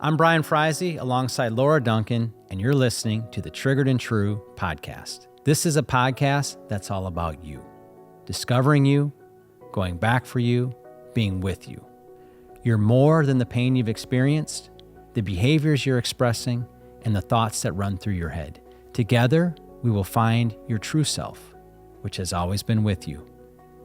I'm Brian Freise alongside Laura Duncan, and you're listening to the Triggered and True podcast. This is a podcast that's all about you, discovering you, going back for you, being with you. You're more than the pain you've experienced, the behaviors you're expressing, and the thoughts that run through your head. Together, we will find your true self, which has always been with you.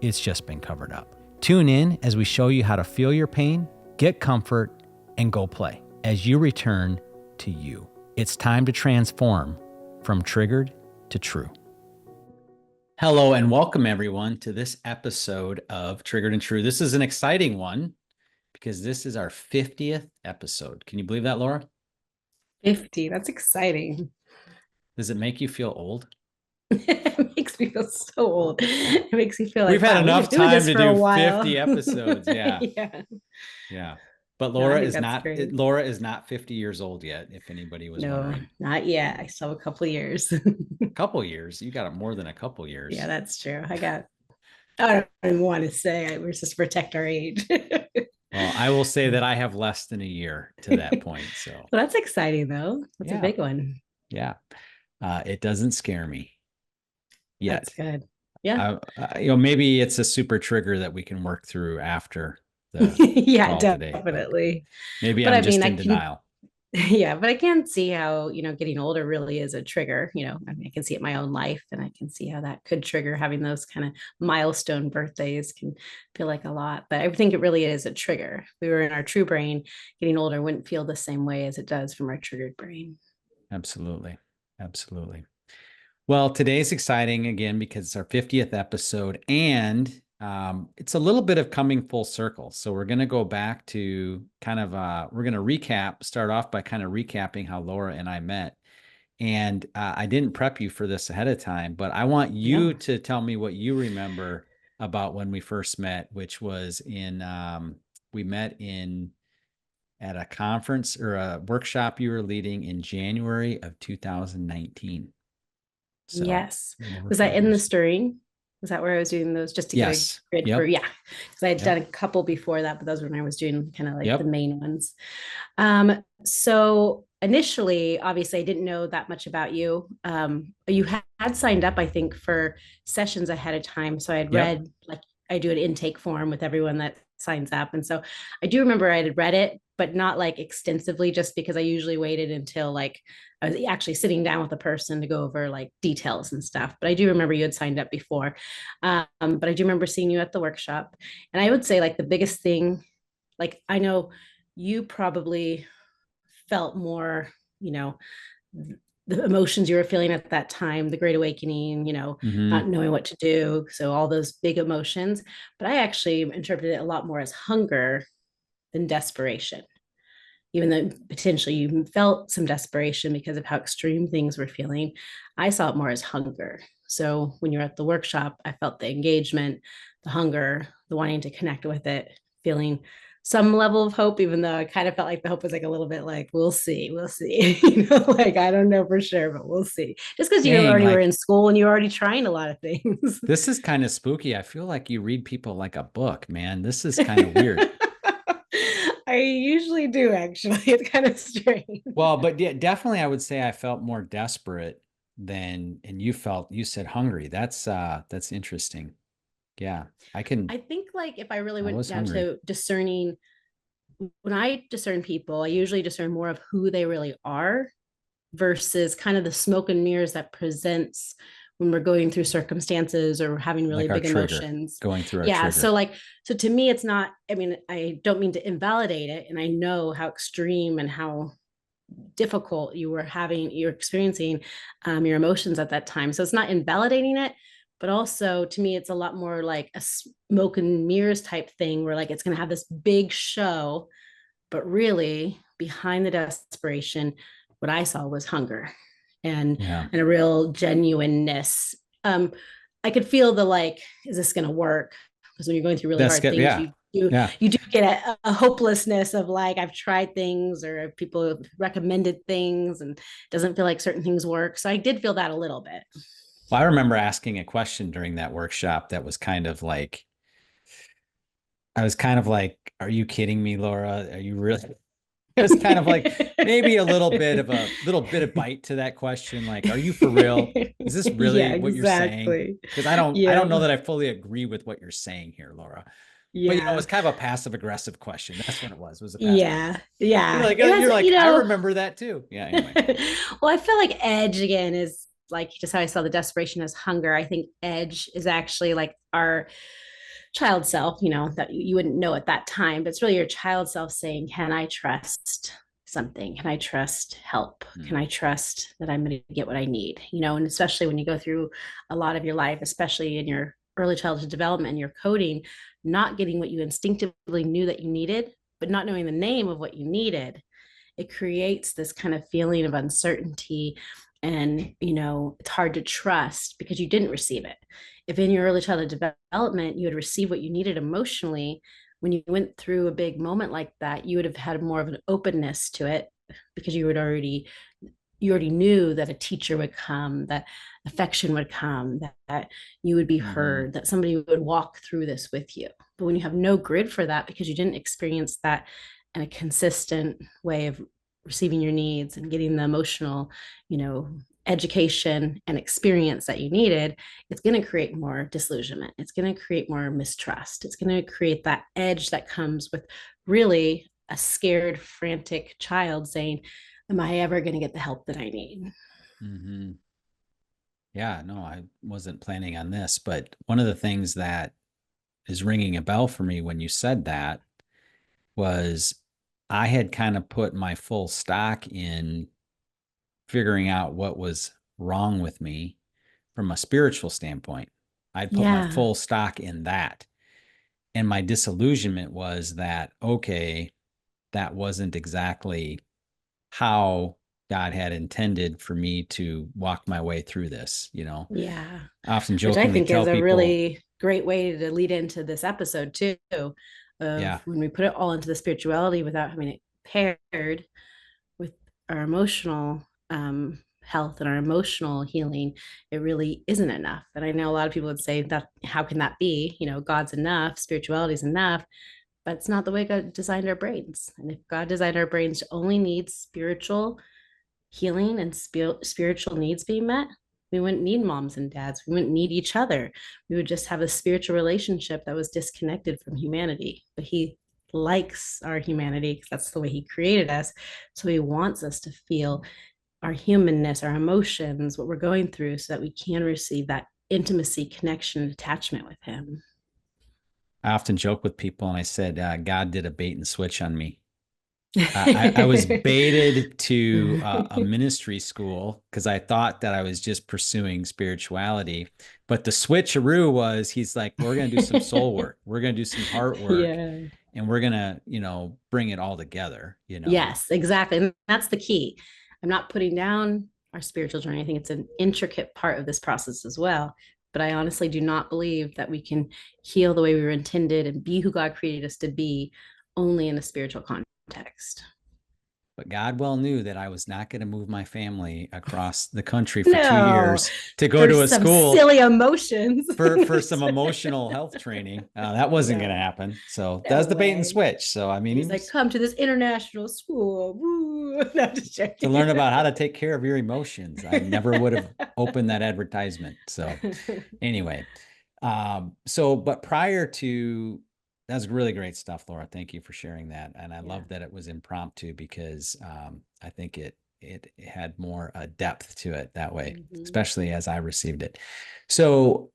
It's just been covered up. Tune in as we show you how to feel your pain, get comfort, and go play as you return to you. It's time to transform from triggered to true. Hello and welcome everyone to this episode of Triggered and True. This is an exciting one because this is our 50th episode. Can you believe that, Laura? 50, that's exciting. Does it make you feel old? It makes me feel so old. It makes me feel like we've had enough time to do 50 episodes. Yeah. Yeah. But Laura is not 50 years old yet, if anybody was wondering. Not yet. I still have a couple years. A couple years? You got more than a couple years. Yeah, that's true. I don't even want to say we're just to protect our age. Well, I will say that I have less than a year to that point. So well, that's exciting though. That's a big one. Yeah. It doesn't scare me yet. That's good. Yeah. Maybe it's a super trigger that we can work through after the yeah, Today, definitely. Maybe I'm just in denial. Yeah, but I can see how, getting older really is a trigger. I can see it in my own life, and I can see how that could trigger. Having those kind of milestone birthdays can feel like a lot, but I think it really is a trigger. If we were in our true brain, getting older wouldn't feel the same way as it does from our triggered brain. Absolutely. Absolutely. Well, today's exciting again because it's our 50th episode, and it's a little bit of coming full circle. So we're going to go back to we're going to start off by kind of recapping how Laura and I met. And I didn't prep you for this ahead of time, but I want you to tell me what you remember about when we first met, which was we met at a conference or a workshop you were leading in January of 2019. So, yes. Was that in the stirring? Was that where I was doing those just to get a grid for? Yeah. Because I had done a couple before that, but those were when I was doing kind of like the main ones. So initially, obviously, I didn't know that much about you. You had signed up, I think, for sessions ahead of time. So I had read, like, I do an intake form with everyone that signs up. And so I do remember I had read it, but not like extensively, just because I usually waited until like I was actually sitting down with a person to go over like details and stuff. But I do remember you had signed up before. But I do remember seeing you at the workshop. And I would say like the biggest thing, like I know you probably felt more, the emotions you were feeling at that time, the Great Awakening, not knowing what to do. So all those big emotions, but I actually interpreted it a lot more as hunger than desperation, even though potentially you felt some desperation because of how extreme things were feeling. I saw it more as hunger. So when you're at the workshop, I felt the engagement, the hunger, the wanting to connect with it, feeling some level of hope, even though I kind of felt like the hope was like a little bit like, we'll see. Like, I don't know for sure, but we'll see. Just because you already were in school and you're already trying a lot of things. This is kind of spooky. I feel like you read people like a book, man. This is kind of weird. I usually do, actually. It's kind of strange. Well, but yeah, definitely I would say I felt more desperate and you said hungry. That's interesting. Yeah, I think like if I really went down to discerning, when I discern people, I usually discern more of who they really are versus kind of the smoke and mirrors that presents when we're going through circumstances or having really big emotions. Going through our trigger. So to me, it's not, I don't mean to invalidate it. And I know how extreme and how difficult you're experiencing your emotions at that time. So it's not invalidating it, but also to me, it's a lot more like a smoke and mirrors type thing where like, it's going to have this big show, but really behind the desperation, what I saw was hunger and a real genuineness. I could feel the like, is this going to work? Because when you're going through really hard things, you do get a hopelessness of like, I've tried things or people have recommended things and it doesn't feel like certain things work. So I did feel that a little bit. Well, I remember asking a question during that workshop that was kind of like, I was kind of like, are you kidding me, Laura? Are you really? It was kind of like maybe a little bit of bite to that question. Like, are you for real? Is this Yeah, really what you're saying? exactly. Because I Yeah. don't know that I fully agree with what you're saying here, Laura. But it Yeah. was kind of a passive aggressive question. That's what it was a passive Yeah. aggressive. Yeah. It You're has, like, I remember that too. Yeah, anyway. well, I feel like edge again is like just how I saw the desperation as hunger. I think edge is actually like our child self, that you wouldn't know at that time, but it's really your child self saying, can I trust something? Can I trust help? Can I trust that I'm going to get what I need? And especially when you go through a lot of your life, especially in your early childhood development and your coding, not getting what you instinctively knew that you needed, but not knowing the name of what you needed, it creates this kind of feeling of uncertainty. And it's hard to trust because you didn't receive it. If in your early childhood development you had received what you needed emotionally, when you went through a big moment like that, you would have had more of an openness to it because you already knew that a teacher would come, that affection would come, that you would be heard, that somebody would walk through this with you. But when you have no grid for that because you didn't experience that in a consistent way of receiving your needs and getting the emotional, education and experience that you needed, it's going to create more disillusionment. It's going to create more mistrust. It's going to create that edge that comes with really a scared, frantic child saying, am I ever going to get the help that I need? Mm-hmm. Yeah, no, I wasn't planning on this, but one of the things that is ringing a bell for me when you said that was I had kind of put my full stock in figuring out what was wrong with me from a spiritual standpoint. I'd put my Yeah. full stock in that. And my disillusionment was that, okay, that wasn't exactly how God had intended for me to walk my way through this. Yeah. I often Which I jokingly think tell is a people, really great way to lead into this episode, too, of yeah, when we put it all into the spirituality without having it paired with our emotional health and our emotional healing, it really isn't enough. And I know a lot of people would say that, how can that be? God's enough, spirituality is enough, but it's not the way God designed our brains. And if God designed our brains to only need spiritual healing and spiritual needs being met, we wouldn't need moms and dads. We wouldn't need each other. We would just have a spiritual relationship that was disconnected from humanity. But He likes our humanity because that's the way He created us. So He wants us to feel our humanness, our emotions, what we're going through, so that we can receive that intimacy, connection, and attachment with Him. I often joke with people and I said, God did a bait and switch on me. I was baited to a ministry school because I thought that I was just pursuing spirituality. But the switcheroo was he's like, we're going to do some soul work. We're going to do some heart work Yeah. and we're going to, bring it all together. Yes, exactly. And that's the key. I'm not putting down our spiritual journey. I think it's an intricate part of this process as well. But I honestly do not believe that we can heal the way we were intended and be who God created us to be only in a spiritual context. But God well knew that I was not going to move my family across the country for two No, years to go for to a some school silly emotions. for some emotional health training. That wasn't going to No, happen. So that's no the bait and way. switch. So I mean, he He's like, was come to this international school. Woo. No, just to joking. learn about how to take care of your emotions. I never would have opened that advertisement. So anyway, but prior to that's really great stuff, Laura. Thank you for sharing that. And I Yeah. love that it was impromptu because I think it had more depth to it that way, Mm-hmm. especially as I received it. So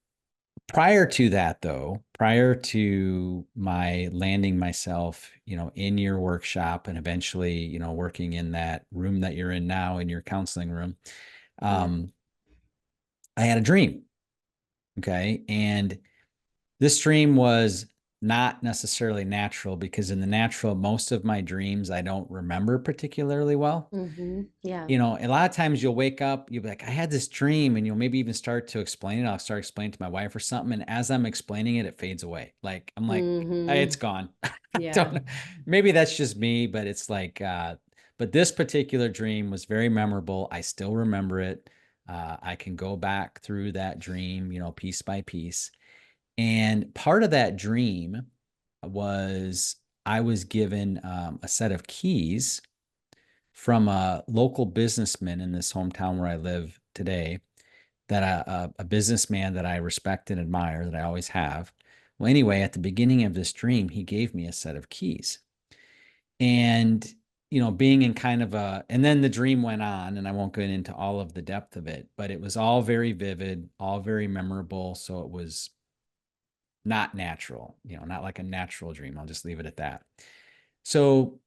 prior to that, though, prior to my landing myself, in your workshop and eventually, working in that room that you're in now in your counseling room, Yeah. um, I had a dream. Okay. And this dream was not necessarily natural because in the natural, most of my dreams I don't remember particularly well. Mm-hmm. Yeah. A lot of times you'll wake up, you'll be like, I had this dream, and you'll maybe even start to explain it. I'll start explaining to my wife or something. And as I'm explaining it, it fades away. Like, I'm like, "Hey, it's Mm-hmm. gone." I don't Yeah. know. Maybe that's just me, but it's like, but this particular dream was very memorable. I still remember it. I can go back through that dream, piece by piece. And part of that dream was I was given a set of keys from a local businessman in this hometown where I live today, that a businessman that I respect and admire, that I always have. Well, anyway, at the beginning of this dream, he gave me a set of keys. And, being in kind of and then the dream went on, and I won't go into all of the depth of it, but it was all very vivid, all very memorable. So it was not natural, not like a natural dream. I'll just leave it at that. So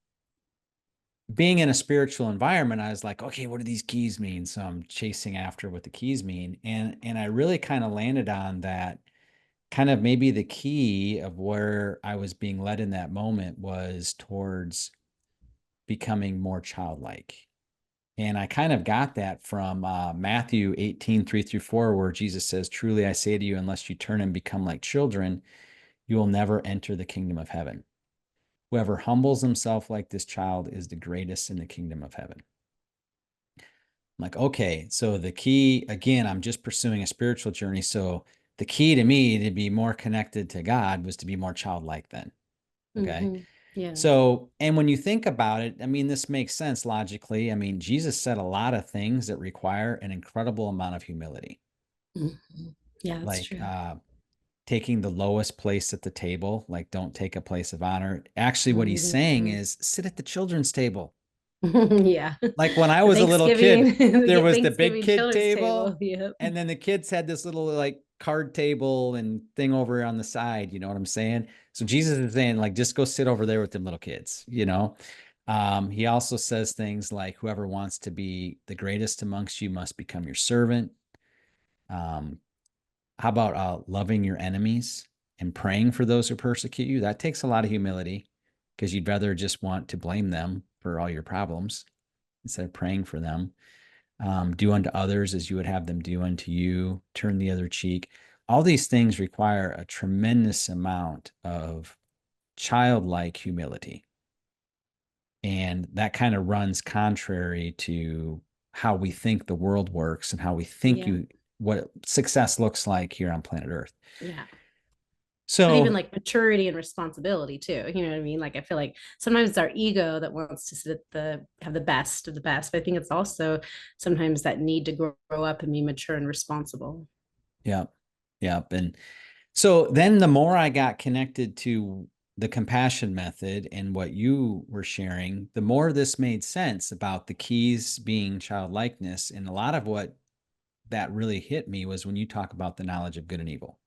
being in a spiritual environment, I was like, okay, what do these keys mean? So I'm chasing after what the keys mean. And I really kind of landed on that. Kind of maybe the key of where I was being led in that moment was towards becoming more childlike. And I kind of got that from Matthew 18:3-4, where Jesus says, truly, I say to you, unless you turn and become like children, you will never enter the kingdom of heaven. Whoever humbles himself like this child is the greatest in the kingdom of heaven. I'm like, okay, so the key, again, I'm just pursuing a spiritual journey. So the key to me to be more connected to God was to be more childlike then. Okay. Mm-hmm. Yeah. So, and when you think about it, I mean, this makes sense logically. I mean, Jesus said a lot of things that require an incredible amount of humility. Mm-hmm. Yeah, that's Like, true. taking the lowest place at the table, like don't take a place of honor. Actually, what he's saying is sit at the children's table. Yeah. Like when I The was a little kid, Thanksgiving, there was the big Thanksgiving kid children's table. table, Yep. and then the kids had this little like card table and thing over on the side. You know what I'm saying? So Jesus is saying, like, just go sit over there with them little kids, He also says things like, whoever wants to be the greatest amongst you must become your servant. How about loving your enemies and praying for those who persecute you? That takes a lot of humility, because you'd rather just want to blame them for all your problems instead of praying for them. Do unto others as you would have them do unto you. Turn the other cheek. All these things require a tremendous amount of childlike humility. And that kind of runs contrary to how we think the world works and how we think Yeah. what success looks like here on planet Earth. Yeah. And even So, like maturity and responsibility too. You know what I mean? Like I feel like sometimes it's our ego that wants to sit at have the best of the best. But I think it's also sometimes that need to grow up and be mature and responsible. yeah, yeah. And so then the more I got connected to the compassion method and what you were sharing, the more this made sense about the keys being childlikeness. And a lot of what that really hit me was when you talk about the knowledge of good and evil.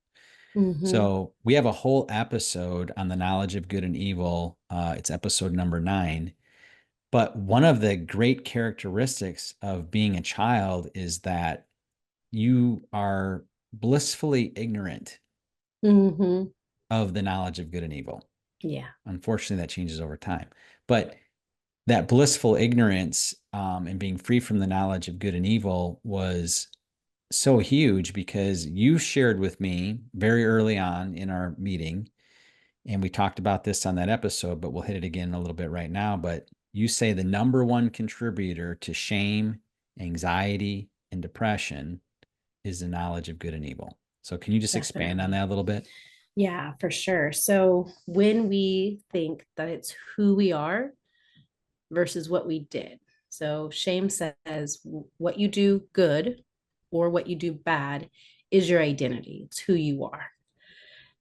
Mm-hmm. So we have a whole episode on the knowledge of good and evil. It's episode number 9. But one of the great characteristics of being a child is that you are blissfully ignorant Mm-hmm. of the knowledge of good and evil. Yeah. Unfortunately, that changes over time. But that blissful ignorance, and being free from the knowledge of good and evil was so huge, because you shared with me very early on in our meeting, and we talked about this on that episode, but we'll hit it again a little bit right now. But you say the number one contributor to shame, anxiety, and depression is the knowledge of good and evil. So can you just expand on Definitely. that a little bit? Yeah, for sure. So when we think that it's who we are versus what we did. So shame says what you do good or what you do bad is your identity. It's who you are.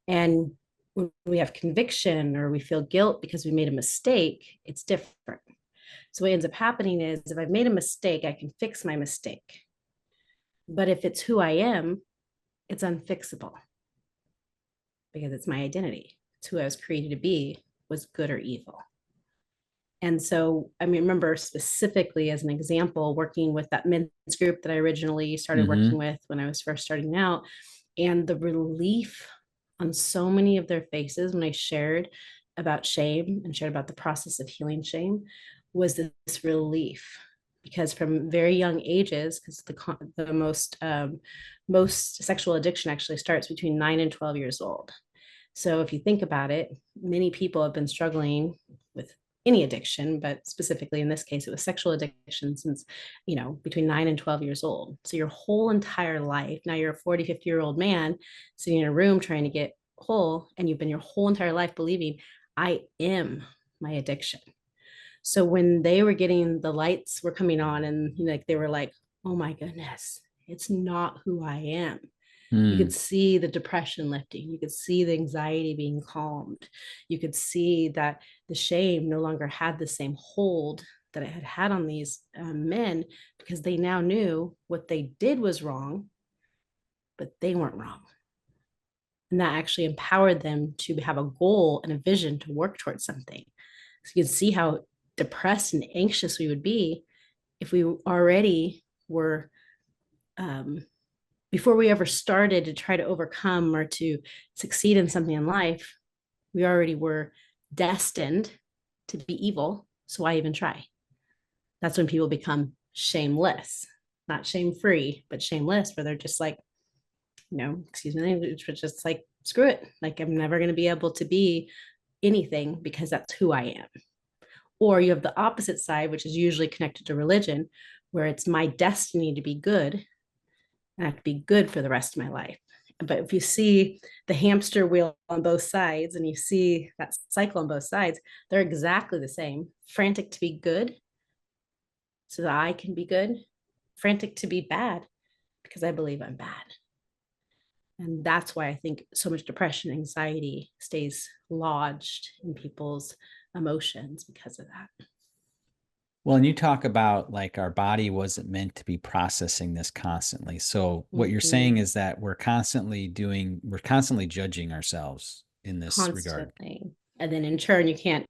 And when we have conviction or we feel guilt because we made a mistake, it's different. So what ends up happening is if I've made a mistake, I can fix my mistake. But if it's who I am, it's unfixable because it's my identity. It's who I was created to be, was good or evil. And so I mean, remember specifically as an example, working with that men's group that I originally started working with when I was first starting out, and the relief on so many of their faces when I shared about shame and shared about the process of healing shame was this relief. Because from very young ages, because the most sexual addiction actually starts between 9 and 12 years old. So if you think about it, many people have been struggling with any addiction, but specifically in this case, it was sexual addiction since, between 9 and 12 years old. So your whole entire life, now you're a 40, 50-year-old man sitting in a room trying to get whole, and you've been your whole entire life believing, I am my addiction. So when they were getting the lights were coming on and like they were like, oh my goodness, it's not who I am. You could Mm. see the depression lifting. You could see the anxiety being calmed. You could see that the shame no longer had the same hold that it had had on these men, because they now knew what they did was wrong, but they weren't wrong. And that actually empowered them to have a goal and a vision to work towards something. So you can see how depressed and anxious we would be if we already were, before we ever started to try to overcome or to succeed in something in life, we already were destined to be evil. So why even try? That's when people become shameless, not shame free, but shameless, where they're just like, excuse me, but just like, screw it. Like, I'm never going to be able to be anything because that's who I am. Or you have the opposite side, which is usually connected to religion, where it's my destiny to be good and I have to be good for the rest of my life. But if you see the hamster wheel on both sides and you see that cycle on both sides, they're exactly the same. Frantic to be good so that I can be good, frantic to be bad because I believe I'm bad. And that's why I think so much depression, anxiety stays lodged in people's emotions because of that. Well, and you talk about like our body wasn't meant to be processing this constantly. So what you're saying Mm-hmm. is that we're constantly judging ourselves in this regard. Constantly. And then in turn, you can't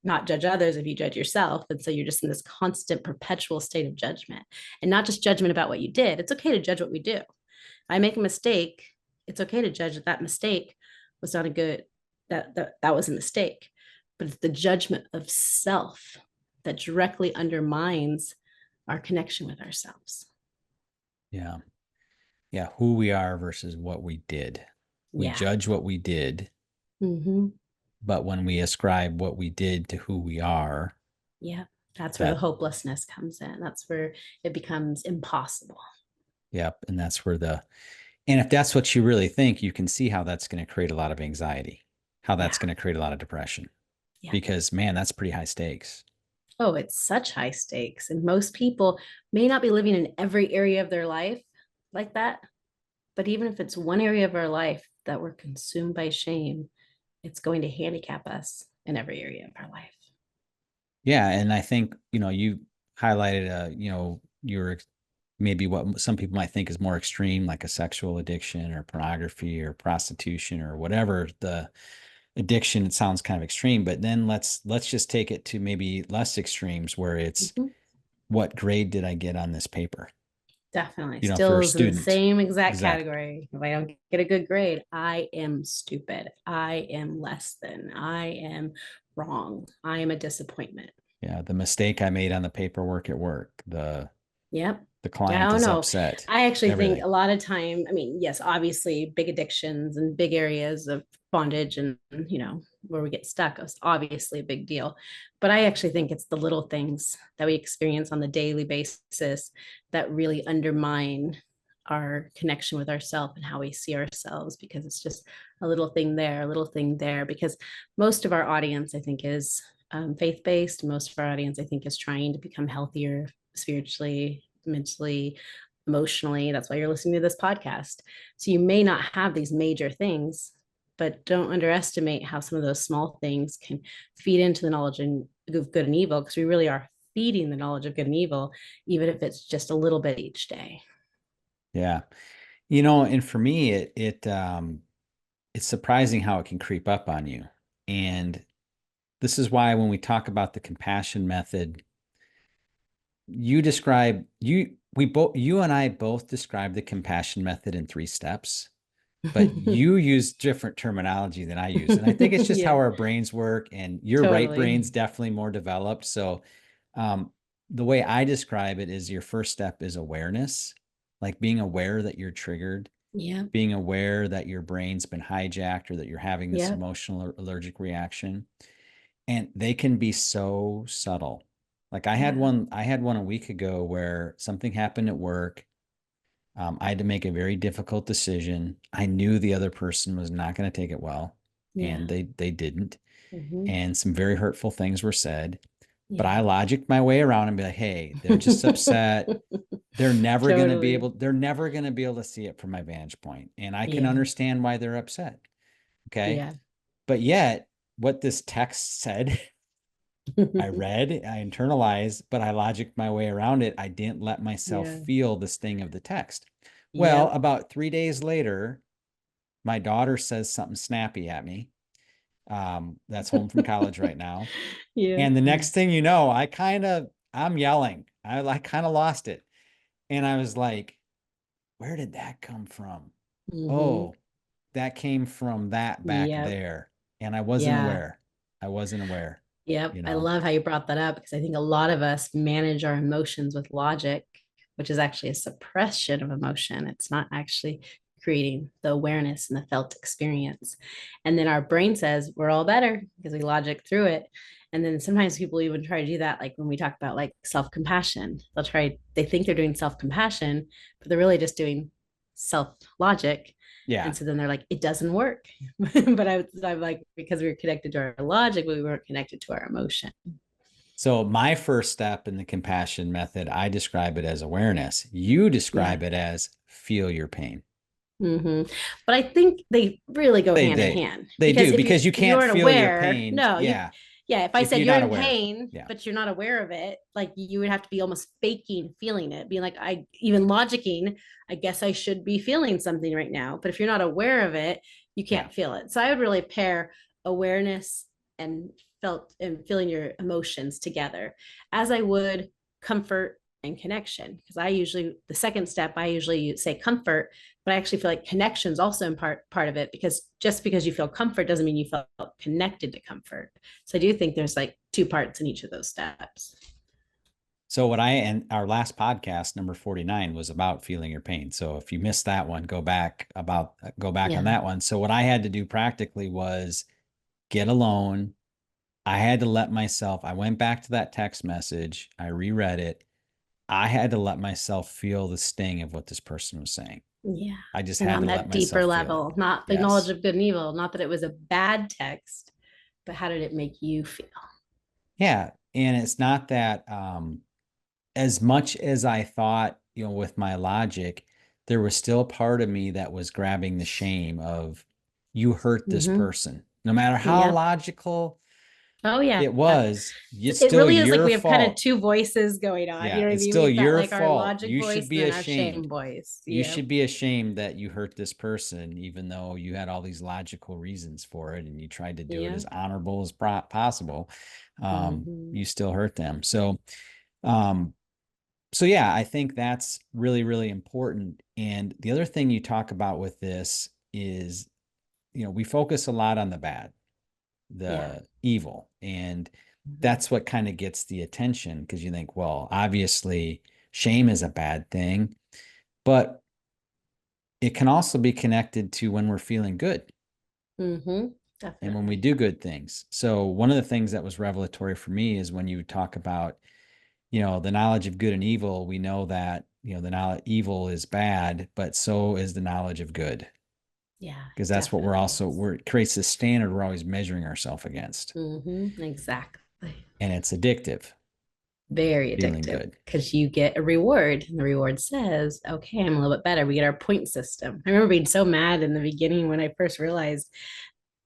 not judge others if you judge yourself. And so you're just in this constant, perpetual state of judgment, and not just judgment about what you did. It's okay to judge what we do. If I make a mistake, it's okay to judge that that mistake was not a good, that was a mistake. But it's the judgment of self that directly undermines our connection with ourselves. Yeah. Yeah. Who we are versus what we did. We Yeah. judge what we did, Mm-hmm. but when we ascribe what we did to who we are, Yeah. That's where the that, hopelessness comes in. That's where it becomes impossible. yep. And if that's what you really think, you can see how that's going to create a lot of anxiety, how Yeah. that's going to create a lot of depression, Yeah. because man, that's pretty high stakes. Oh, it's such high stakes. And most people may not be living in every area of their life like that. But even if it's one area of our life that we're consumed by shame, it's going to handicap us in every area of our life. Yeah. And I think, you highlighted, your maybe what some people might think is more extreme, like a sexual addiction or pornography or prostitution or whatever the addiction. It sounds kind of extreme, but then let's just take it to maybe less extremes where it's, Mhm. what grade did I get on this paper? Definitely. For Still a is in the student. same exact Exactly. category. If I don't get a good grade, I am stupid. I am less than. I am wrong. I am a disappointment. Yeah. The mistake I made on the paperwork at work, Yep. the I client don't is know. upset, I actually think everything. a lot of time, I mean, yes, obviously big addictions and big areas of bondage and, where we get stuck is obviously a big deal. But I actually think it's the little things that we experience on the daily basis that really undermine our connection with ourselves and how we see ourselves, because it's just a little thing there, a little thing there. Because most of our audience, I think, is faith based. Most of our audience, I think, is trying to become healthier spiritually, mentally, emotionally. That's why you're listening to this podcast. So you may not have these major things, but don't underestimate how some of those small things can feed into the knowledge of good and evil, because we really are feeding the knowledge of good and evil, even if it's just a little bit each day. Yeah. And for me, it's surprising how it can creep up on you. And this is why when we talk about the compassion method, you and I both describe the compassion method in 3 steps, but you use different terminology than I use. And I think it's just how Yeah, our brains work, and your right totally. brain's definitely more developed. So, um, the way I describe it is your first step is awareness, like being aware that you're triggered, Yeah, being aware that your brain's been hijacked or that you're having this yeah, emotional or allergic reaction. And they can be so subtle. Like yeah, I had one a week ago where something happened at work. I had to make a very difficult decision. I knew the other person was not going to take it well, and yeah. they didn't. Mm-hmm. And some very hurtful things were said. but I Yeah. logicked my way around and be like, hey, they're just upset. Totally. They're never going to be able to see it from my vantage point. And I can Yeah. understand why they're upset. Okay. Yeah. But yet, what this text said, I read, I internalized, but I logicked my way around it. I didn't let myself Yeah. feel the sting of the text. Well, Yep. about 3 days later, my daughter says something snappy at me. That's home from college right now. Yeah. And the next thing you know, I'm yelling. I kind of lost it. And I was like, where did that come from? Hmm. Oh, that came from that back Yep. there. And I wasn't Yeah. aware. I wasn't aware, Yep. you I know? love how you brought that up because I think a lot of us manage our emotions with logic, which is actually a suppression of emotion. It's not actually creating the awareness and the felt experience. And then our brain says we're all better because we logic through it. And then sometimes people even try to do that, like when we talk about like self-compassion, they think they're doing self-compassion, but they're really just doing self-logic. Yeah. And so then they're like, it doesn't work. But I'm like, because we were connected to our logic, but we weren't connected to our emotion. So my first step in the compassion method, I describe it as awareness. You Yeah. describe it as feel your pain. Hmm. But I think they really go They hand in they hand they because do because you if you can't aren't feel your aware, pain. no, you Yeah. yeah, if I If said you're you're not in aware. pain, Yeah. but you're not aware of it, like you would have to be almost faking feeling it, being like, I even logicking, I guess I should be feeling something right now. But if you're not aware of it, you Yeah. can't feel it. So I would really pair awareness and felt and feeling your emotions together as I would comfort and connection. Because the second step, I usually say comfort, but I actually feel like connection is also in part of it because just because you feel comfort doesn't mean you felt connected to comfort. So I do think there's like two parts in each of those steps. So and our last podcast, number 49, was about feeling your pain. So if you missed that one, go back on Yeah. that one. So what I had to do practically was get alone. I had to let myself, I went back to that text message. I reread it. I had to let myself feel the sting of what this person was saying. Yeah. I just And had on to let that deeper myself feel it. level, not the knowledge Yes. of good and evil, not that it was a bad text, but how did it make you feel? Yeah. And it's not that as much as I thought, with my logic, there was still a part of me that was grabbing the shame of you hurt this Mm-hmm. person. No matter how Yep. logical Oh yeah. it was, it's It still really is like your we have kind of fault. two voices going on. You Yeah, know what I it's mean? still We've got your like our fault. logic You voice should and be then our shame ashamed. voice. You Yeah. should be ashamed that you hurt this person, even though you had all these logical reasons for it and you tried to do it Yeah. as honorable as possible. Mm-hmm. You still hurt them. Um, so yeah, I think that's really, really important. And the other thing you talk about with this is, we focus a lot on the bad, Yeah. the evil, and Mhm. that's what kind of gets the attention because you think, well, obviously shame is a bad thing, but it can also be connected to when we're feeling good Mm-hmm. and when we Definitely. do good things. So one of the things that was revelatory for me is when you talk about, the knowledge of good and evil, we know that, the knowledge evil is bad, but so is the knowledge of good. Yeah, Because that's what definitely is. it creates this standard we're always measuring ourselves against. Mm-hmm. Exactly. And it's addictive, Very feeling addictive good. because you get a reward and the reward says, okay, I'm a little bit better. We get our point system. I remember being so mad in the beginning when I first realized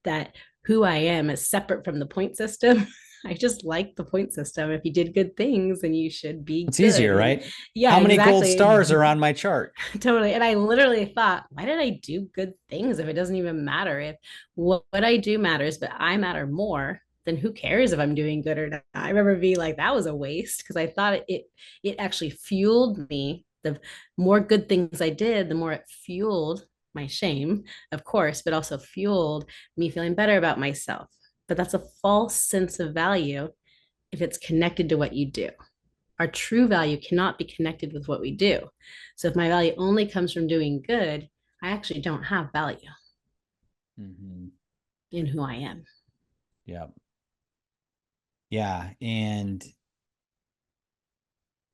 that who I am is separate from the point system. I just like the point system. If you did good things, then you should be It's good. easier, And right? yeah, How many gold exactly. stars are on my chart? Totally. And I literally thought, why did I do good things if it doesn't even matter? If what I do matters, but I matter more, then who cares if I'm doing good or not? I remember being like, that was a waste because I thought it actually fueled me. The more good things I did, the more it fueled my shame, of course, but also fueled me feeling better about myself. But that's a false sense of value if it's connected to what you do. Our true value cannot be connected with what we do. So if my value only comes from doing good, I actually don't have value Mm-hmm. in who I am. Yeah. Yeah. And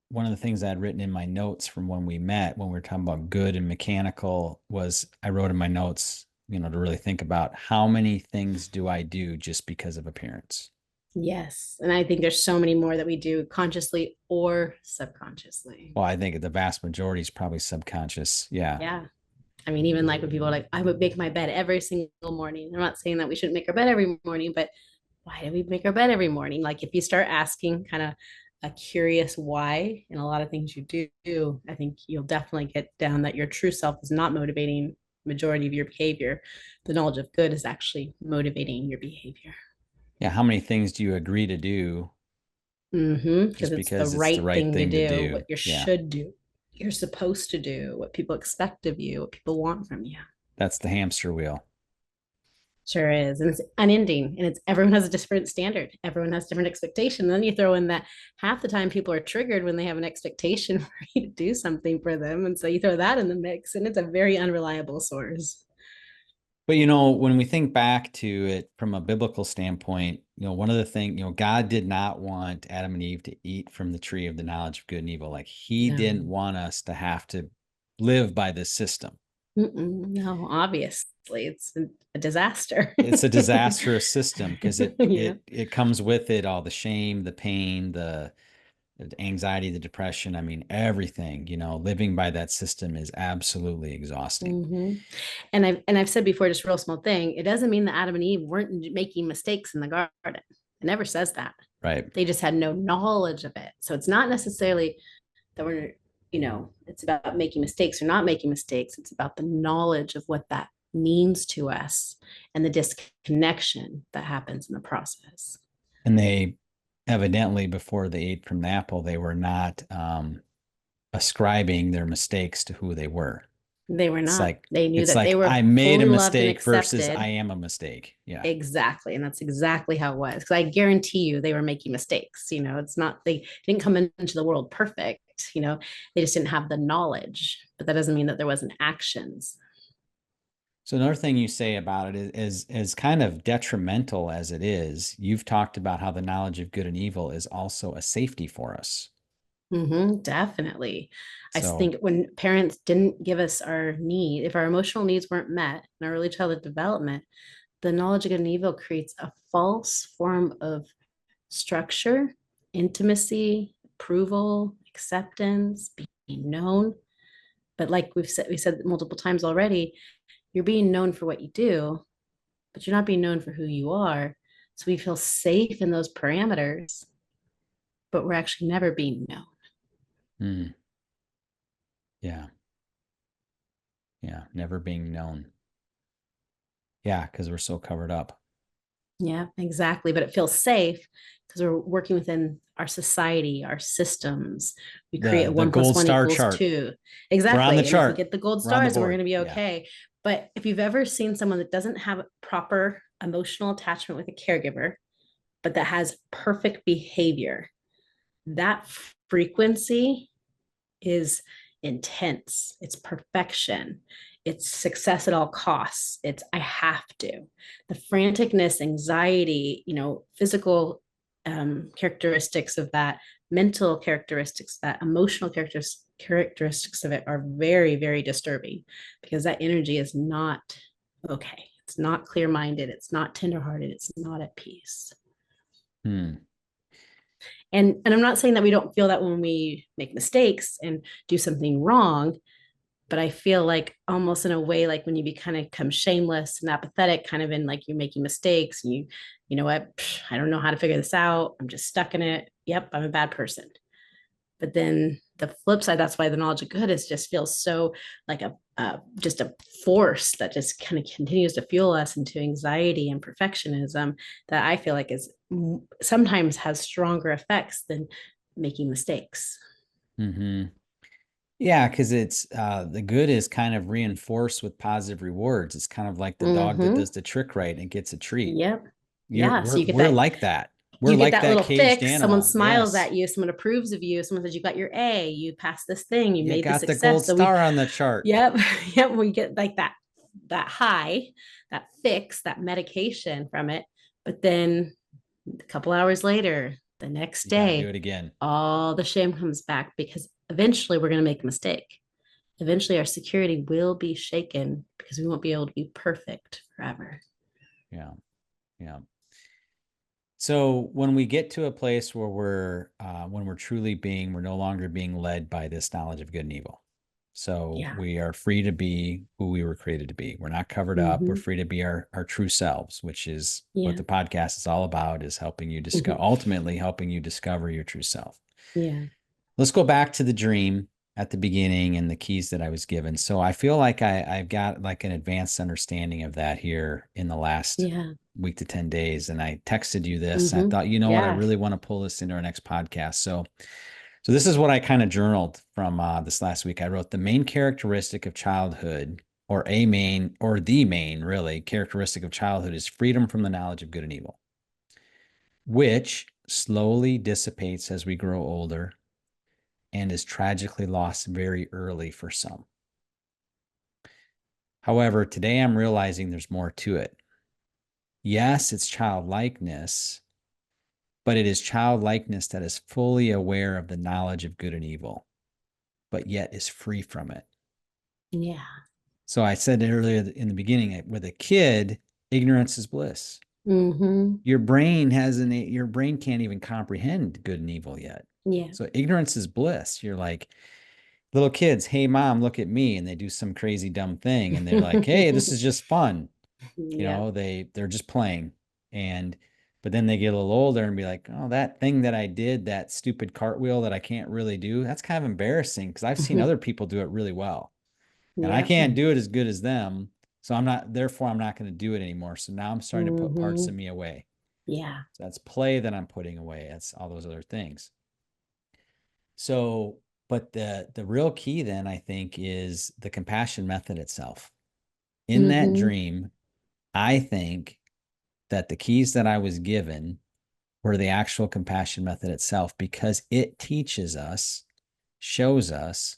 one of the things I had written in my notes from when we met, when we were talking about good and mechanical, was I wrote in my notes, to really think about how many things do I do just because of appearance? Yes. And I think there's so many more that we do consciously or subconsciously. Well, I think the vast majority is probably subconscious. Yeah. Yeah. I mean, even like when people are like, I would make my bed every single morning. I'm not saying that we shouldn't make our bed every morning, but why do we make our bed every morning? Like if you start asking kind of a curious why in a lot of things you do, I think you'll definitely get down that your true self is not motivating majority of your behavior. The knowledge of good is actually motivating your behavior. Yeah. How many things do you agree to do Because just it's the because it's the right right thing to thing to do, do? what you Yeah. should do, you're supposed to do, what people expect of you, what people want from you. That's the hamster wheel. Sure is. And it's unending. And it's everyone has a different standard. Everyone has different expectation. And then you throw in that half the time people are triggered when they have an expectation for you to do something for them. And so you throw that in the mix, and it's a very unreliable source. But you know, when we think back to it from a biblical standpoint, you know, one of the things, you know, God did not want Adam and Eve to eat from the tree of the knowledge of good and evil. Like he didn't No. want us to have to live by this system. No, obviously it's a disaster. It's a disastrous system because it Yeah. it it comes with it all the shame, the pain, the anxiety, the depression. I mean, everything, you know, living by that system is absolutely exhausting. hmm And I've said before, just a real small thing. It doesn't mean that Adam and Eve weren't making mistakes in the garden. It never says that. Right. They just had no knowledge of it. So it's not necessarily that we're, it's about making mistakes or not making mistakes. It's about the knowledge of what that means to us and the disconnection that happens in the process. And they evidently, before they ate from the apple, they were not ascribing their mistakes to who they were. They were It's not. like They knew it's that they like were I made a fully loved and mistake versus I accepted. am a mistake. Yeah. Exactly. And that's exactly how it was. Because I guarantee you they were making mistakes. It's not, they didn't come into the world perfect. They just didn't have the knowledge. But that doesn't mean that there wasn't actions. So another thing you say about it is kind of detrimental as it is. You've talked about how the knowledge of good and evil is also a safety for us. Definitely. I So think when parents didn't give us our need, if our emotional needs weren't met in our early childhood development, the knowledge of good and evil creates a false form of structure, intimacy, approval, acceptance, being known. But like we said multiple times already, you're being known for what you do, but you're not being known for who you are. So we feel safe in those parameters, but we're actually never being known. mm, yeah, yeah, never being known. Yeah, because we're so covered up. Yeah, exactly. But it feels safe because we're working within our society, our systems. We create a The one plus gold one star equals chart. two. We're on the Exactly. And if we chart. get the gold We're on the stars, then we're going board. to be Yeah. okay. But if you've ever seen someone that doesn't have proper emotional attachment with a caregiver, but that has perfect behavior, that frequency is intense. It's perfection. It's success at all costs. It's I have to. The franticness, anxiety, physical characteristics of that, mental characteristics, that emotional characteristics of it are very, very disturbing because that energy is not okay. It's not clear minded. It's not tenderhearted. It's not at peace. Hmm. And I'm not saying that we don't feel that when we make mistakes and do something wrong, but I feel like almost in a way, like when you kind of become shameless and apathetic, kind of in like you're making mistakes and you know what, I don't know how to figure this out. I'm just stuck in it. Yep, I'm a bad person. But then the flip side, that's why the knowledge of good is just feels so like just a force that just kind of continues to fuel us into anxiety and perfectionism that I feel like is sometimes has stronger effects than making mistakes. Mm-hmm. Yeah, because it's the good is kind of reinforced with positive rewards. It's kind of like the dog that Mm-hmm. does the trick right and gets a treat. Yep. You're Yeah. So we're you get we're that like that. We're you get like that that little caged fix. Someone animal. smiles Yes. at you. Someone approves of you. Someone says you got your A. You passed this thing. You You made the got the success. gold So we, star on the chart. yep, yep. We get like that high, that fix, that medication from it. But then a couple hours later, the next You got to do day, it again. all the shame comes back because eventually we're going to make a mistake. Eventually, our security will be shaken because we won't be able to be perfect forever. Yeah. Yeah. So when we get to a place where when we're no longer being led by this knowledge of good and evil. So Yeah. we are free to be who we were created to be. We're not covered up. We're Hmm. free to be our true selves, which is what Yeah. the podcast is all about, is helping you discover, Hmm. ultimately helping you discover your true self. Yeah. Let's go back to the dream at the beginning and the keys that I was given. So I feel like I've got like an advanced understanding of that here in the last Yeah. week to 10 days. And I texted you this. And I Hmm. thought, you know what, I Yeah. really want to pull this into our next podcast. So this is what I kind of journaled from this last week. I wrote the main characteristic of childhood, or the main really characteristic of childhood, is freedom from the knowledge of good and evil, which slowly dissipates as we grow older and is tragically lost very early for some. However, today I'm realizing there's more to it. Yes, it's childlikeness, but it is childlikeness that is fully aware of the knowledge of good and evil, but yet is free from it. Yeah. So I said earlier in the beginning, with a kid, ignorance is bliss. Hmm. Your brain can't even comprehend good and evil yet. Yeah. So ignorance is bliss. You're like, little kids, hey mom, look at me, and they do some crazy dumb thing, and they're like, hey, this is just fun. Yeah. They're just playing. And but then they get a little older and be like, oh, that thing that I did, that stupid cartwheel that I can't really do, that's kind of embarrassing because I've seen other people do it really well. And I Yep. can't do it as good as them. So I'm not going to do it anymore. So now I'm starting to put parts Hmm. of me away. Yeah. So that's play that I'm putting away. That's all those other things. So, but the real key then, I think, is the compassion method itself. In that Hmm. dream, I think that the keys that I was given were the actual compassion method itself, because it teaches us, shows us,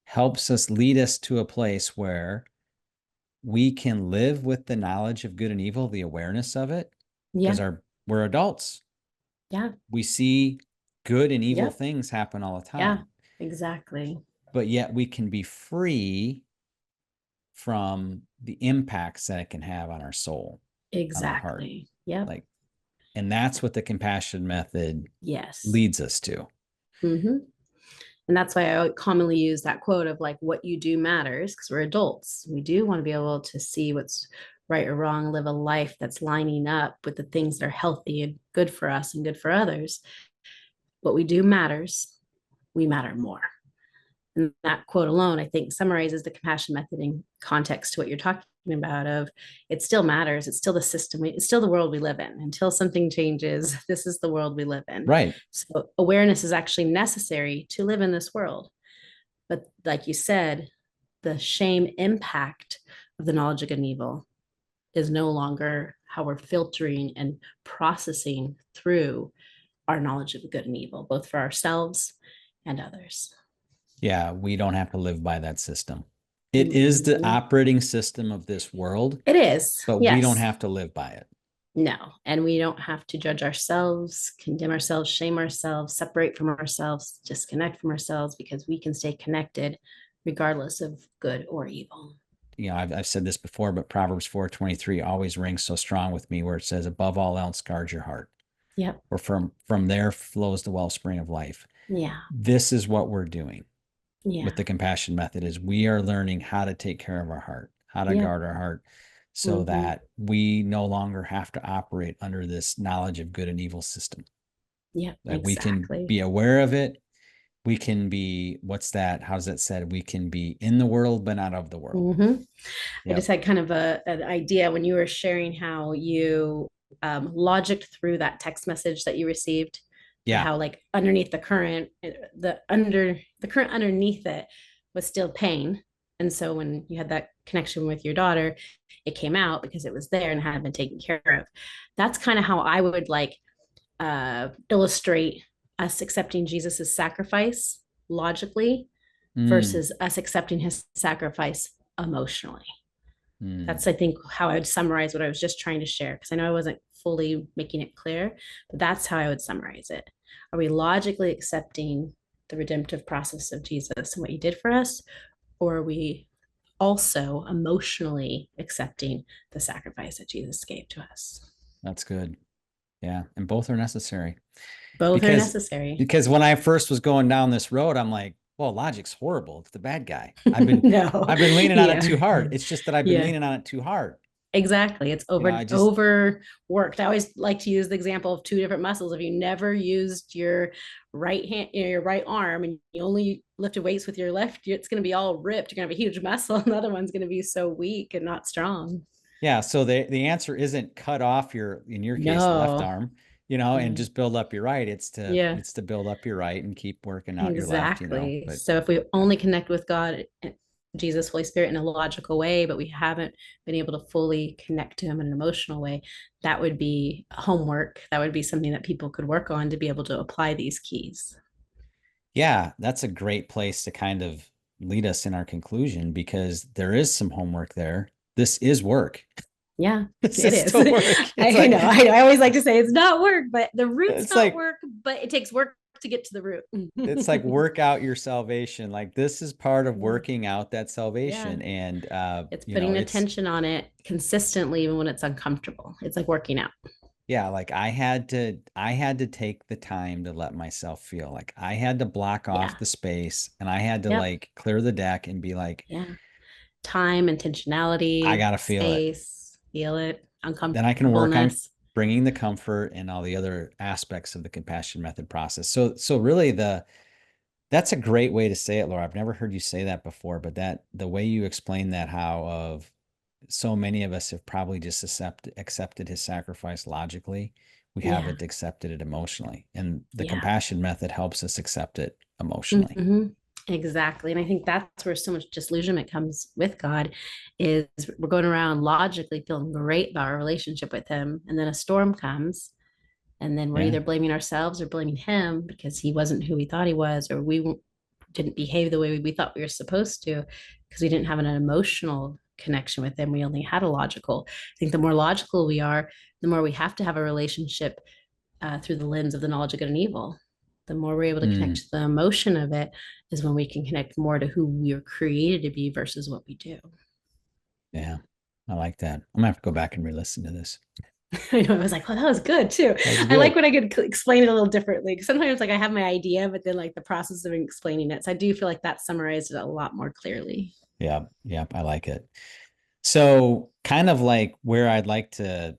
helps us, lead us to a place where we can live with the knowledge of good and evil, the awareness of it, because Yeah. we're adults. Yeah. We see good and evil Yep. things happen all the Yeah. time, Exactly. but yet we can be free from the impacts that it can have on our soul, on our heart. Exactly. Yep. Like, and that's what the compassion method Yes. leads us to. Hmm. And that's why I commonly use that quote of like, what you do matters, because we're adults. We do want to be able to see what's right or wrong, live a life that's lining up with the things that are healthy and good for us and good for others. What we do matters. We matter more. And that quote alone, I think, summarizes the compassion method in context to what you're talking about of it still matters. It's still the system. It's still the world we live in. Until something changes, this is the world we live in. Right. So awareness is actually necessary to live in this world. But like you said, the shame impact of the knowledge of good and evil is no longer how we're filtering and processing through our knowledge of good and evil, both for ourselves and others. Yeah, we don't have to live by that system. It is the Mhm. operating system of this world, It is, but we don't yes. have to live by it. No, and we don't have to judge ourselves, condemn ourselves, shame ourselves, separate from ourselves, disconnect from ourselves, because we can stay connected regardless of good or evil. I've said this before, but Proverbs 4:23 always rings so strong with me, where it says, above all else, guard your heart, Yep. or from there flows the wellspring of life. Yeah. This is what we're doing with Yeah. the compassion method, is we are learning how to take care of our heart, how to Yep. guard our heart, so Hmm. that we no longer have to operate under this knowledge of good and evil system. Yep. That we can Exactly. be aware of it. We can be, what's that? How's that said? We can be in the world, but not of the world. Hmm. I just Yep. had kind of an idea when you were sharing how you logicked through that text message that you received, and Yeah. how like underneath the current, the current underneath it was still pain. And so when you had that connection with your daughter, it came out because it was there and hadn't been taken care of. That's kind of how I would like illustrate us accepting Jesus's sacrifice logically Mm, versus us accepting his sacrifice emotionally. mm. That's, I think, how I would summarize what I was just trying to share, because I know I wasn't fully making it clear, but that's how I would summarize it. Are we logically accepting the redemptive process of Jesus and what he did for us? Or are we also emotionally accepting the sacrifice that Jesus gave to us? That's good. Yeah. And both are necessary Both are because, necessary. because when I first was going down this road, I'm like, well, logic's horrible. It's the bad guy. I've been, No. I've been leaning on it Yeah. too hard. It's just that I've been Yeah. leaning on it too hard. Exactly. It's You know, I just, overworked. I always like to use the example of two different muscles. If you never used your right hand, your right arm, and you only lifted weights with your left, it's going to be all ripped. You're going to have a huge muscle. And the other one's going to be so weak and not strong. yeah. So the answer isn't cut off your, in your case, left No. arm, you know, and Yeah. just build up your right. Yeah. It's to build up your right and keep working out your left, you know, Exactly. but So if we yeah. only connect with God, Jesus, Holy Spirit in a logical way, but we haven't been able to fully connect to Him in an emotional way, that would be homework. That would be something that people could work on to be able to apply these keys. Yeah, that's a great place to kind of lead us in our conclusion because there is some homework there. This is work. Yeah, This it is is. still work. It's I like know. I know. I always like to say it's not work, but the root's it's not like work, but it takes work to get to the root. it's like work out your salvation. Like this is part of Yeah. working out that Yeah. salvation. And It's you know, putting it's attention on it consistently, even when it's uncomfortable. It's like working out. yeah, like I had to take the time to let myself feel like I had to block off Yeah. the space and I had to Yep. like clear the deck and be like, Yeah. Time, I intentionality, gotta feel it. space, feel it, Then I can work on uncomfortableness. bringing the comfort and all the other aspects of the compassion method process. So really that's a great way to say it, Laura. I've never heard you say that before, but that the way you explain that, how of so many of us have probably just accepted his sacrifice logically. We Yeah. haven't accepted it emotionally. And the Yeah. compassion method helps us accept it emotionally. Hmm. Exactly. And I think that's where so much disillusionment comes with God is we're going around logically feeling great about our relationship with him. And then a storm comes, and then we're Yeah. either blaming ourselves or blaming him because he wasn't who we thought he was, or we didn't behave the way we thought we were supposed to because we didn't have an emotional connection with him. We only had a logical. I think the more logical we are, the more we have to have a relationship through the lens of the knowledge of good and evil. The more we're able to connect Mm, to the emotion of it is when we can connect more to who we were created to be versus what we do. yeah. I like that. I'm gonna have to go back and re-listen to this. I know I was like, well, that was good too. That was I like good. when I could explain it a little differently because sometimes like I have my idea, but then like the process of explaining it. So I do feel like that summarized it a lot more clearly. Yeah. Yeah. I like it. So kind of like where I'd like to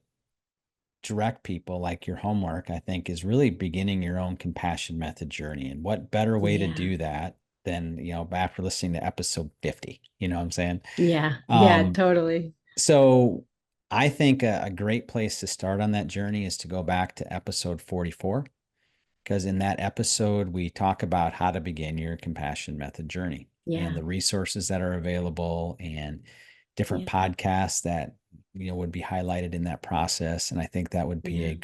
direct people, like your homework, I think, is really beginning your own compassion method journey. And what better way to Yeah. do that than, you know, after listening to episode 50, you know what I'm saying? Yeah. Yeah, Um, totally. so I think a great place to start on that journey is to go back to episode 44, because in that episode, we talk about how to begin your compassion method journey and Yeah. the resources that are available and different Yeah. podcasts that, you know, would be highlighted in that process. And I think that would be Yeah. a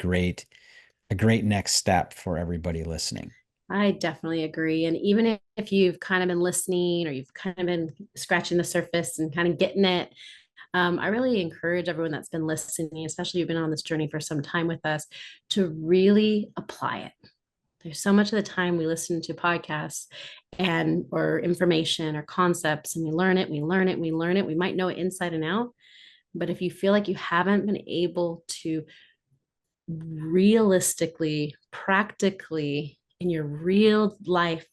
great next step for everybody listening. I definitely agree. And even if you've kind of been listening or you've kind of been scratching the surface and kind of getting it, I really encourage everyone that's been listening, especially you've been on this journey for some time with us, to really apply it. There's so much of the time we listen to podcasts and or information or concepts and we learn it, we learn it, we learn it. We might know it inside and out. But if you feel like you haven't been able to realistically, practically in your real life,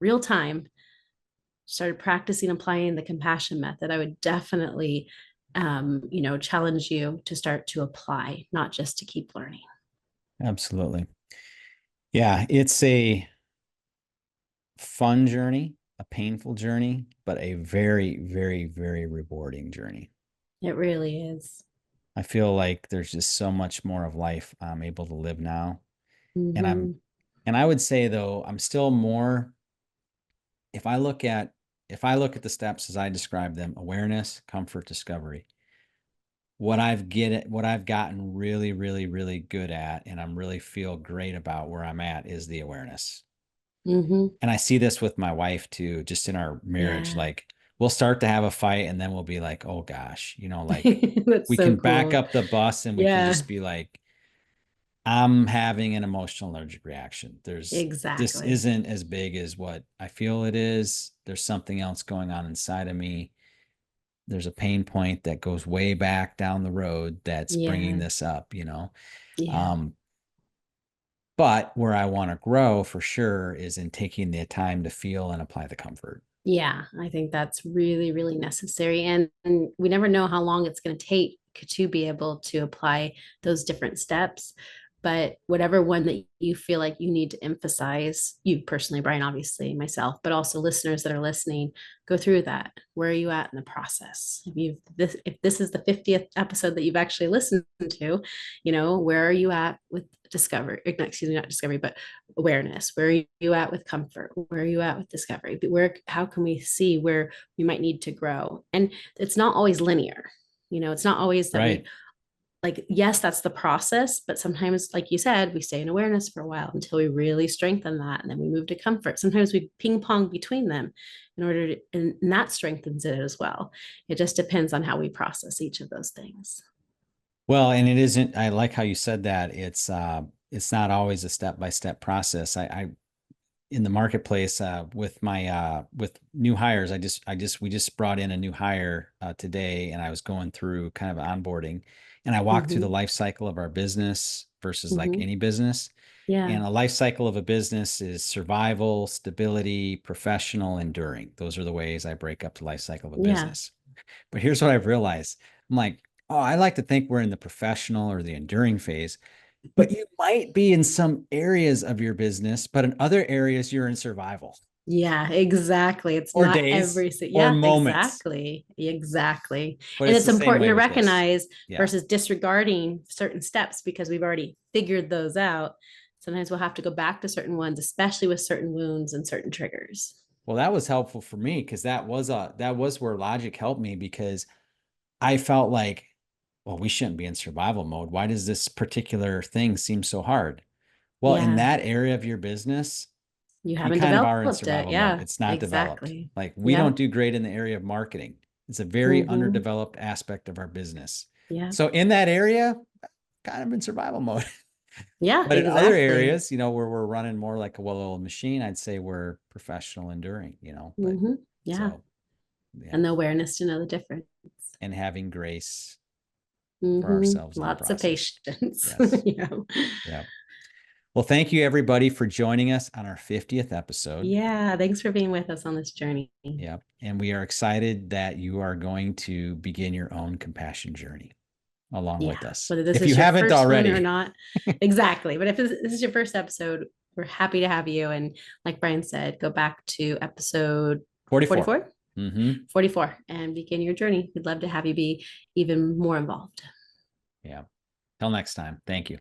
real time, started practicing applying the compassion method, I would definitely, challenge you to start to apply, not just to keep learning. Absolutely. Yeah, it's a fun journey, a painful journey, but a very, very, very rewarding journey. It really is. I feel like there's just so much more of life I'm able to live now. And Mm-hmm. and I would say though, I'm still more, if I look at, if I look at the steps as I describe them, awareness, comfort, discovery, what I've gotten really, really, really good at, and I'm really feel great about where I'm at is the awareness. Mm-hmm. And I see this with my wife too, just in our marriage. Yeah. Like we'll start to have a fight and then we'll be like, oh gosh, you know, like That's we so can back cool. up the bus and we can Yeah, just be like, I'm having an emotional allergic reaction. This exactly. isn't as big as what I feel it is. There's something else going on inside of me. There's a pain point that goes way back down the road that's bringing Yeah. this up, you know. Yeah. Um, But where I want to grow for sure is in taking the time to feel and apply the comfort. Yeah, I think that's really, really necessary. And we never know how long it's going to take to be able to apply those different steps. But whatever one that you feel like you need to emphasize, you personally, Brian, obviously, myself, but also listeners that are listening, go through that. Where are you at in the process? If this is the 50th episode that you've actually listened to, where are you at with discovery? Excuse me, not discovery, but awareness. Where are you at with comfort? Where are you at with discovery? But how can we see where we might need to grow? And it's not always linear. It's not always that Right. we like, yes, that's the process, but sometimes, like you said, we stay in awareness for a while until we really strengthen that. And then we move to comfort. Sometimes we ping pong between them and that strengthens it as well. It just depends on how we process each of those things. Well, and it isn't, I like how you said that. It's not always a step-by-step process. In the marketplace, with new hires, we just brought in a new hire, today, and I was going through kind of onboarding, and I walked through the Mm-hmm. life cycle of our business versus like Mm-hmm. any business. Yeah. And a life cycle of a business is survival, stability, professional, enduring. Those are the ways I break up the life cycle of a Yeah. business. But here's what I've realized. I'm like, oh, I like to think we're in the professional or the enduring phase, but you might be in some areas of your business, but in other areas you're in survival Yeah, exactly. It's or not days every, or yeah, moments. exactly. Exactly. But And it's it's the same important way to with this. recognize Yeah. versus disregarding certain steps because we've already figured those out. Sometimes we'll have to go back to certain ones, especially with certain wounds and certain triggers. Well, that was helpful for me because that was where logic helped me because I felt like, well, we shouldn't be in survival mode. Why does this particular thing seem so hard? Well, in Yeah, that area of your business, you you haven't kind of are in developed it. survival mode. Yeah, It's not developed. exactly. Like we don't Yep. do great in the area of marketing. It's a very Mm-hmm. underdeveloped aspect of our business. Yeah. So in that area, kind of in survival mode. Yeah, But in other exactly. areas, where we're running more like a well-oiled machine, I'd say we're professional enduring. But Mm-hmm. Yeah. so yeah, And the awareness to know the difference. and having grace for Mm-hmm. ourselves in the Lots of process. patience. Yes. Yeah. Yeah. Well, thank you everybody for joining us on our 50th episode. Yeah. Thanks for being with us on this journey. Yeah. And we are excited that you are going to begin your own compassion journey along with Yeah, us. whether this If you is your haven't first one or already. not. Exactly. But if this is your first episode, we're happy to have you. And like Brian said, go back to episode 44. 44, Mm-hmm. 44 and begin your journey. We'd love to have you be even more involved. Yeah. Till next time. Thank you.